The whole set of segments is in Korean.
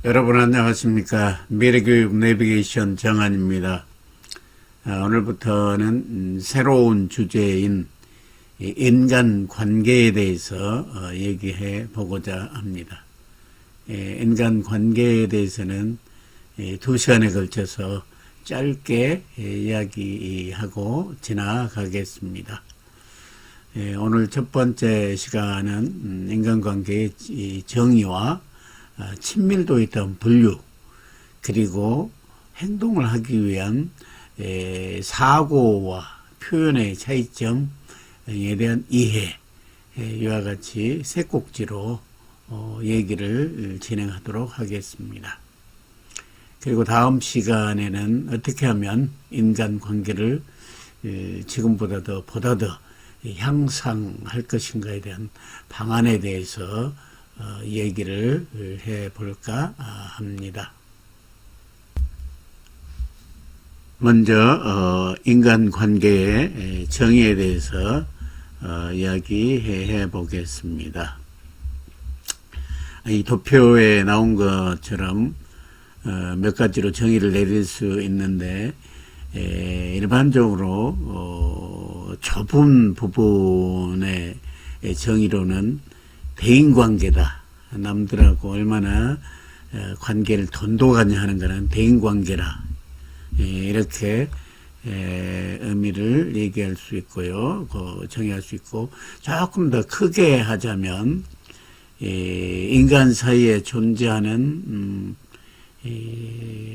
여러분 안녕하십니까. 미래교육 내비게이션 정한입니다. 오늘부터는 새로운 주제인 인간관계에 대해서 얘기해 보고자 합니다. 인간관계에 대해서는 2시간에 걸쳐서 짧게 이야기하고 지나가겠습니다. 오늘 첫 번째 시간은 인간관계의 정의와 친밀도에 있던 분류, 그리고 행동을 하기 위한 사고와 표현의 차이점에 대한 이해, 이와 같이 세 꼭지로 얘기를 진행하도록 하겠습니다. 그리고 다음 시간에는 어떻게 하면 인간관계를 지금보다 보다 더 향상할 것인가에 대한 방안에 대해서 얘기를 해볼까 합니다. 먼저 인간관계의 정의에 대해서 이야기해 보겠습니다. 이 도표에 나온 것처럼 몇 가지로 정의를 내릴 수 있는데, 일반적으로 좁은 부분의 정의로는 대인관계다. 남들하고 얼마나 관계를 돈독하냐 하는 것은 대인관계라. 이렇게 의미를 얘기할 수 있고요. 정의할 수 있고, 조금 더 크게 하자면 인간 사이에 존재하는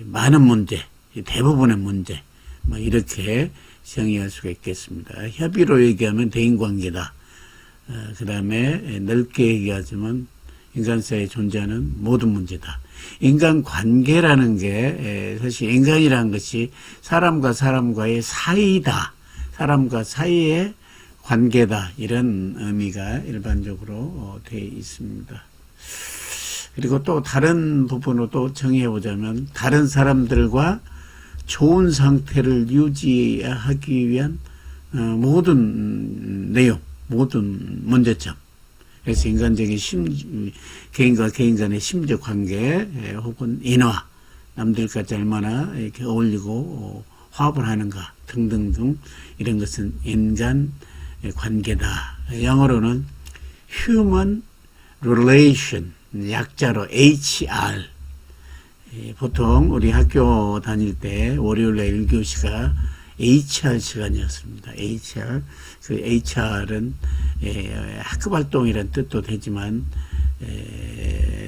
많은 문제, 대부분의 문제, 이렇게 정의할 수가 있겠습니다. 협의로 얘기하면 대인관계다. 그 다음에 넓게 얘기하자면 인간 사이에 존재하는 모든 문제다. 인간관계라는 게 사실 인간이라는 것이 사람과 사람과의 사이다. 사람과 사이의 관계다. 이런 의미가 일반적으로 되어 있습니다. 그리고 또 다른 부분으로 정의해 보자면 다른 사람들과 좋은 상태를 유지하기 위한 모든 내용, 모든 문제점. 그래서 인간적인 개인과 개인 간의 심적 관계, 혹은 인화, 남들까지 얼마나 이렇게 어울리고 화합을 하는가 등등등, 이런 것은 인간 관계다. 영어로는 Human Relation, 약자로 HR. 보통 우리 학교 다닐 때 월요일에 1교시가 HR 시간이었습니다. HR. 그 HR은 학급 활동이라는 뜻도 되지만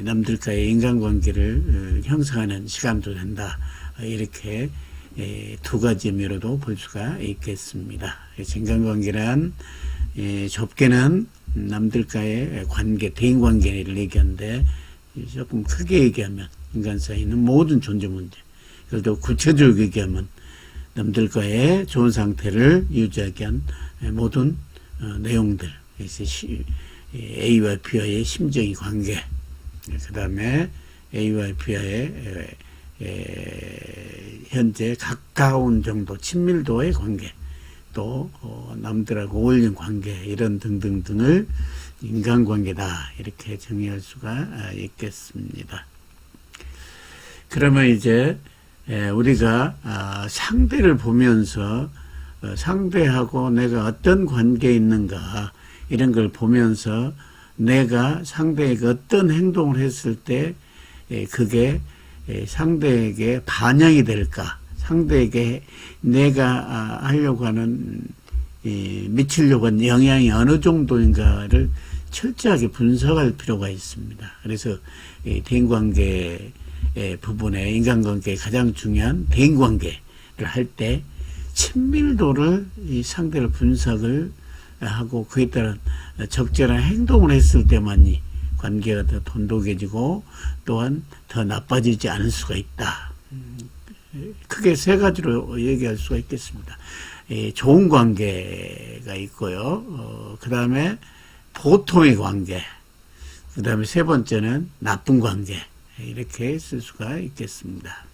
남들과의 인간관계를 형성하는 시간도 된다. 이렇게 두 가지 의미로도 볼 수가 있겠습니다. 인간관계란 좁게는 남들과의 관계, 대인관계를 얘기하는데, 조금 크게 얘기하면 인간 사이에 있는 모든 존재 문제, 그래도 구체적으로 얘기하면 남들과의 좋은 상태를 유지하기 위한 모든 내용들, A와 B와의 심적인 관계, 그 다음에 A와 B와의 현재 가까운 정도, 친밀도의 관계, 또 남들하고 어울리는 관계, 이런 등등등을 인간관계다. 이렇게 정의할 수가 있겠습니다. 그러면 이제 우리가 상대를 보면서 상대하고 내가 어떤 관계에 있는가, 이런 걸 보면서 내가 상대에게 어떤 행동을 했을 때 그게 상대에게 반영이 될까, 상대에게 내가 하려고 하는 미치려고 하는 영향이 어느 정도인가를 철저하게 분석할 필요가 있습니다. 그래서 대인관계 부분에, 인간관계의 가장 중요한 대인관계를 할 때 친밀도를, 이 상대를 분석을 하고 그에 따른 적절한 행동을 했을 때만이 관계가 더 돈독해지고 또한 더 나빠지지 않을 수가 있다. 크게 세 가지로 얘기할 수가 있겠습니다. 좋은 관계가 있고요. 그 다음에 보통의 관계, 그 다음에 세 번째는 나쁜 관계, 이렇게 쓸 수가 있겠습니다.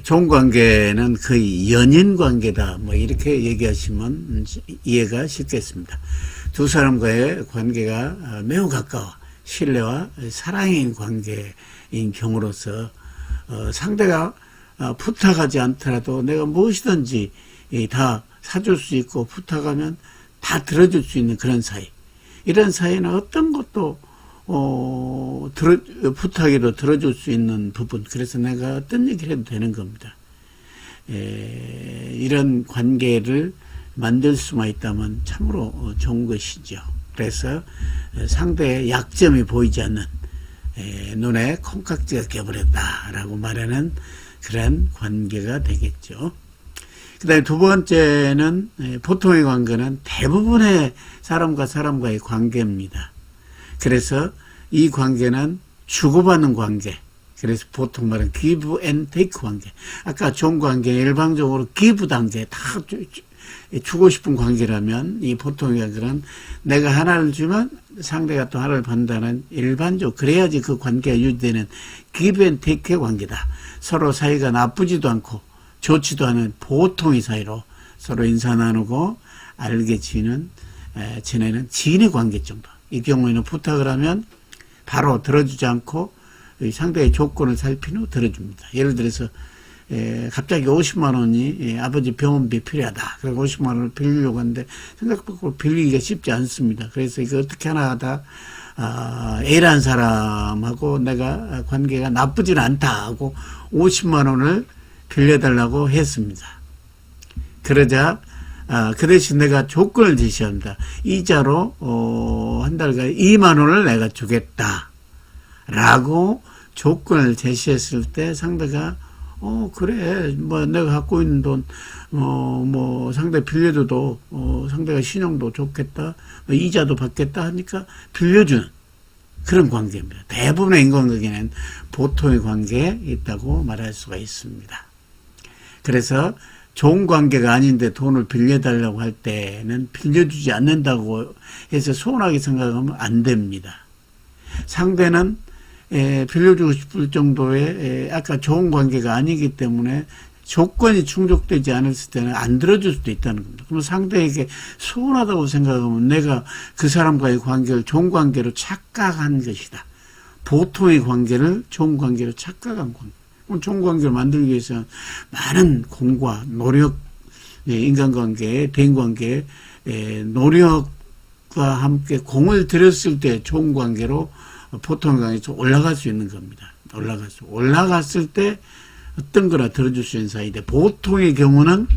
좋은 관계는 거의 연인 관계다, 이렇게 얘기하시면 이해가 쉽겠습니다. 두 사람과의 관계가 매우 가까워 신뢰와 사랑의 관계인 경우로서 상대가 부탁하지 않더라도 내가 무엇이든지 다 사줄 수 있고 부탁하면 다 들어줄 수 있는 그런 사이. 이런 사이는 어떤 것도 부탁이로 들어줄 수 있는 부분. 그래서 내가 어떤 얘기를 해도 되는 겁니다. 이런 관계를 만들 수만 있다면 참으로 좋은 것이죠. 그래서 상대의 약점이 보이지 않는 눈에 콩깍지가 껴버렸다라고 말하는 그런 관계가 되겠죠. 그 다음에 두 번째는 보통의 관계는 대부분의 사람과 사람과의 관계입니다. 그래서 이 관계는 주고받는 관계. 그래서 보통 말하는 give and take 관계. 아까 좋은 관계 일방적으로 give 단계 다 주고 싶은 관계라면 이 보통의 관계는 내가 하나를 주면 상대가 또 하나를 받는다는 일반적 그래야지 그 관계가 유지되는 give and take의 관계다. 서로 사이가 나쁘지도 않고 좋지도 않은 보통의 사이로 서로 인사 나누고 알게 지내는 지인의 관계 정도. 이 경우에는 부탁을 하면 바로 들어주지 않고 상대의 조건을 살핀 후 들어줍니다. 예를 들어서 갑자기 50만 원이 아버지 병원비 필요하다. 그래서 50만 원을 빌리려고 하는데 생각보다 빌리기가 쉽지 않습니다. 그래서 이거 어떻게 하나 하다 A라는 사람하고 내가 관계가 나쁘진 않다 하고 50만 원을 빌려달라고 했습니다. 그러자 그 대신 내가 조건을 제시합니다. 이자로 한 달간 2만 원을 내가 주겠다 라고 조건을 제시했을 때 상대가 그래 뭐 내가 갖고 있는 돈 뭐 상대 빌려줘도 상대가 신용도 좋겠다 이자도 받겠다 하니까 빌려주는 그런 관계입니다. 대부분의 인간관계는 보통의 관계에 있다고 말할 수가 있습니다. 그래서 좋은 관계가 아닌데 돈을 빌려달라고 할 때는 빌려주지 않는다고 해서 소원하게 생각하면 안 됩니다. 상대는 빌려주고 싶을 정도의 아까 좋은 관계가 아니기 때문에 조건이 충족되지 않았을 때는 안 들어줄 수도 있다는 겁니다. 그러면 상대에게 소원하다고 생각하면 내가 그 사람과의 관계를 좋은 관계로 착각한 것이다. 보통의 관계를 좋은 관계로 착각한 관계. 그럼 좋은 관계를 만들기 위해서는 많은 공과 노력, 인간관계, 대인관계, 노력과 함께 공을 들였을 때 좋은 관계로 보통의 관계에서 올라갈 수 있는 겁니다. 올라갔을 때 어떤 거나 들어줄 수 있는 사이인데 보통의 경우는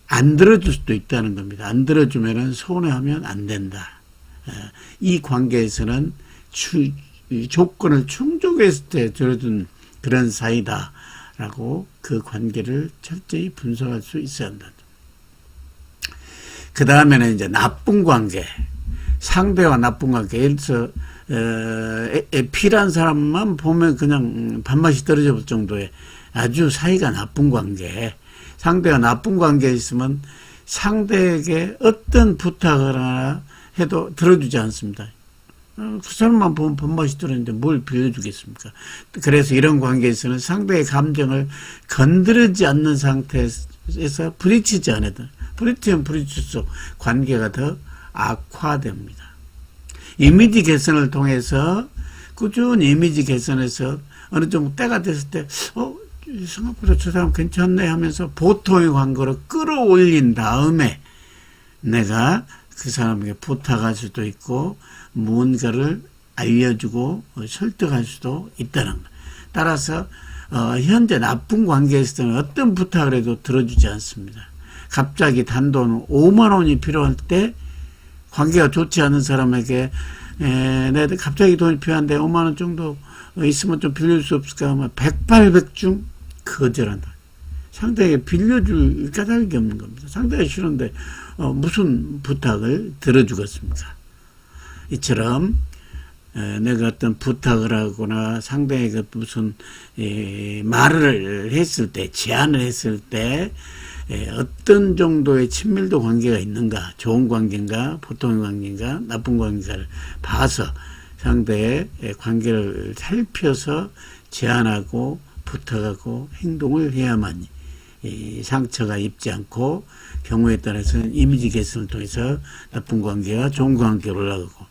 안 들어줄 수도 있다는 겁니다. 안 들어주면은 손해하면 안 된다. 이 관계에서는 조건을 충족했을 때 들어준 그런 사이다라고 그 관계를 철저히 분석할 수 있어야 한다. 그 다음에는 이제 나쁜 관계, 상대와 나쁜 관계. 예를 들어서 P라는 사람만 보면 그냥 밥맛이 떨어져 볼 정도의 아주 사이가 나쁜 관계. 상대가 나쁜 관계에 있으면 상대에게 어떤 부탁을 하나 해도 들어주지 않습니다. 그 사람만 보면 밥맛이 떨어지는데 뭘 빌려주겠습니까? 그래서 이런 관계에서는 상대의 감정을 건드리지 않는 상태에서 부딪히지 않아도 부딪히면 부딪힐수록 관계가 더 악화됩니다. 이미지 개선을 통해서 꾸준히 이미지 개선해서 어느 정도 때가 됐을 때 생각보다 저 사람 괜찮네 하면서 보통의 관계로 끌어올린 다음에 내가 그 사람에게 부탁할 수도 있고 무언가를 알려주고 설득할 수도 있다는 것. 따라서 현재 나쁜 관계에서는 어떤 부탁을 해도 들어주지 않습니다. 갑자기 단돈 5만 원이 필요할 때 관계가 좋지 않은 사람에게 내가 갑자기 돈이 필요한데 5만 원 정도 있으면 좀 빌려줄 수 없을까 하면 100발백중 거절한다. 상대에게 빌려줄 까닭이 없는 겁니다. 상대가 싫은데 무슨 부탁을 들어주겠습니까? 이처럼 내가 어떤 부탁을 하거나 상대에게 무슨 말을 했을 때, 제안을 했을 때 어떤 정도의 친밀도 관계가 있는가, 좋은 관계인가, 보통의 관계인가, 나쁜 관계인가를 봐서 상대의 관계를 살펴서 제안하고 부탁하고 행동을 해야만 상처가 입지 않고 경우에 따라서는 이미지 개선을 통해서 나쁜 관계가 좋은 관계로 올라가고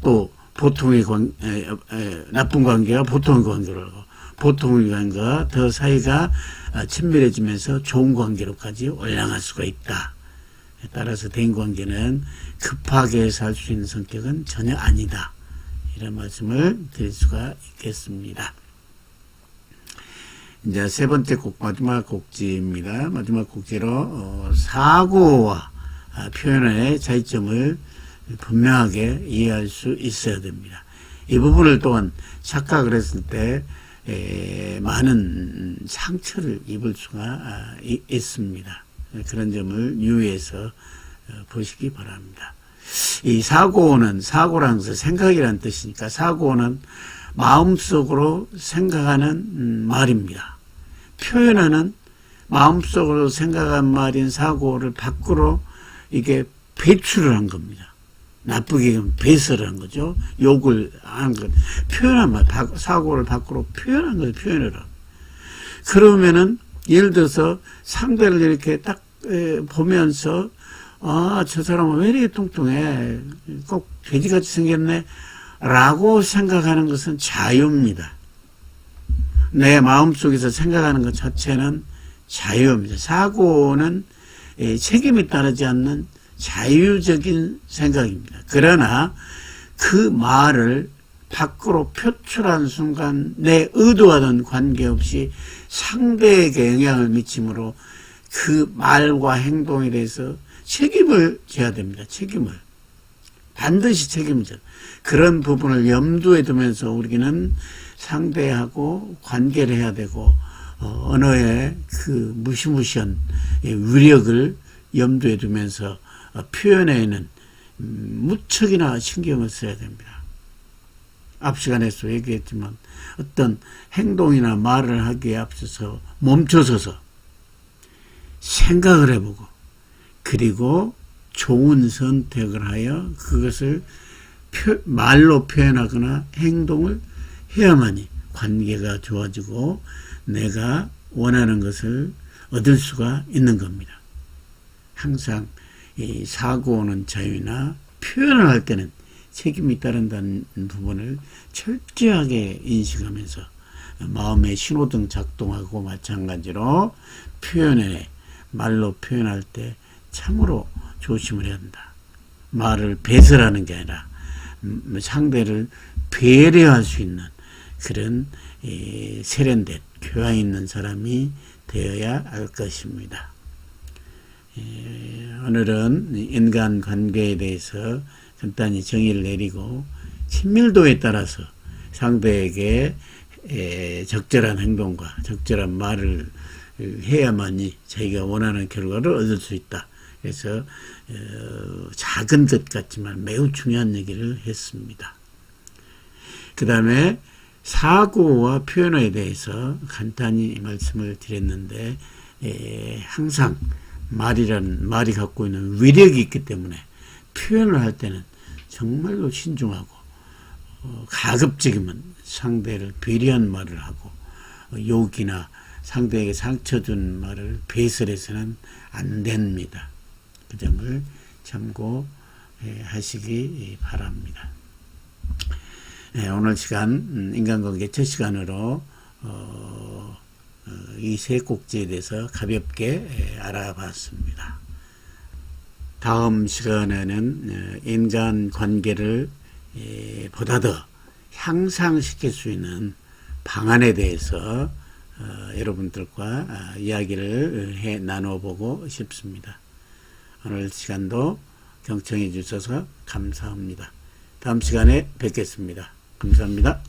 또 보통의 나쁜 관계가 보통의 관계로 하고, 보통의 관계가 더 사이가 친밀해지면서 좋은 관계로까지 올라갈 수가 있다. 따라서 대인관계는 급하게 해서 할 수 있는 성격은 전혀 아니다. 이런 말씀을 드릴 수가 있겠습니다. 이제 세 번째 마지막 곡지입니다. 마지막 곡지로 사고와 표현의 차이점을 분명하게 이해할 수 있어야 됩니다. 이 부분을 또한 착각을 했을 때 많은 상처를 입을 수가 있습니다. 그런 점을 유의해서 보시기 바랍니다. 이 사고는, 사고라는 것은 생각이라는 뜻이니까, 사고는 마음속으로 생각하는 말입니다. 표현하는 마음속으로 생각한 말인 사고를 밖으로 이게 배출을 한 겁니다. 나쁘게 하면 배설을 한 거죠. 욕을 한 것. 표현한 말, 사고를 밖으로 표현한 걸 표현을 하고. 그러면은, 예를 들어서 상대를 이렇게 딱 보면서, 아, 저 사람은 왜 이렇게 뚱뚱해? 꼭 돼지같이 생겼네? 라고 생각하는 것은 자유입니다. 내 마음속에서 생각하는 것 자체는 자유입니다. 사고는 책임이 따르지 않는 자유적인 생각입니다. 그러나 그 말을 밖으로 표출한 순간 내 의도와는 관계없이 상대에게 영향을 미치므로 그 말과 행동에 대해서 책임을 져야 됩니다. 책임을. 반드시 책임져. 그런 부분을 염두에 두면서 우리는 상대하고 관계를 해야 되고, 언어의 그 무시무시한 위력을 염두에 두면서 표현에는 무척이나 신경을 써야 됩니다. 앞 시간에서 얘기했지만 어떤 행동이나 말을 하기에 앞서서 멈춰서서 생각을 해보고, 그리고 좋은 선택을 하여 그것을 말로 표현하거나 행동을 해야만이 관계가 좋아지고 내가 원하는 것을 얻을 수가 있는 겁니다. 항상 이 사고는 자유나 표현을 할 때는 책임이 따른다는 부분을 철저하게 인식하면서 마음의 신호등 작동하고 마찬가지로 표현에 말로 표현할 때 참으로 조심을 해야 한다. 말을 배설하는 게 아니라 상대를 배려할 수 있는 그런 세련된 교양 있는 사람이 되어야 할 것입니다. 오늘은 인간관계에 대해서 간단히 정의를 내리고 친밀도에 따라서 상대에게 적절한 행동과 적절한 말을 해야만이 자기가 원하는 결과를 얻을 수 있다. 그래서 작은 것 같지만 매우 중요한 얘기를 했습니다. 그 다음에 사고와 표현에 대해서 간단히 말씀을 드렸는데 항상 말이 갖고 있는 위력이 있기 때문에 표현을 할 때는 정말로 신중하고 가급적이면 상대를 배려한 말을 하고 욕이나 상대에게 상처 준 말을 배설해서는 안 됩니다. 그 점을 참고하시기 바랍니다. 오늘 시간 인간관계 첫 시간으로 이 세 꼭지에 대해서 가볍게 알아봤습니다. 다음 시간에는 인간관계를 보다 더 향상시킬 수 있는 방안에 대해서 여러분들과 이야기를 나눠보고 싶습니다. 오늘 시간도 경청해 주셔서 감사합니다. 다음 시간에 뵙겠습니다. 감사합니다.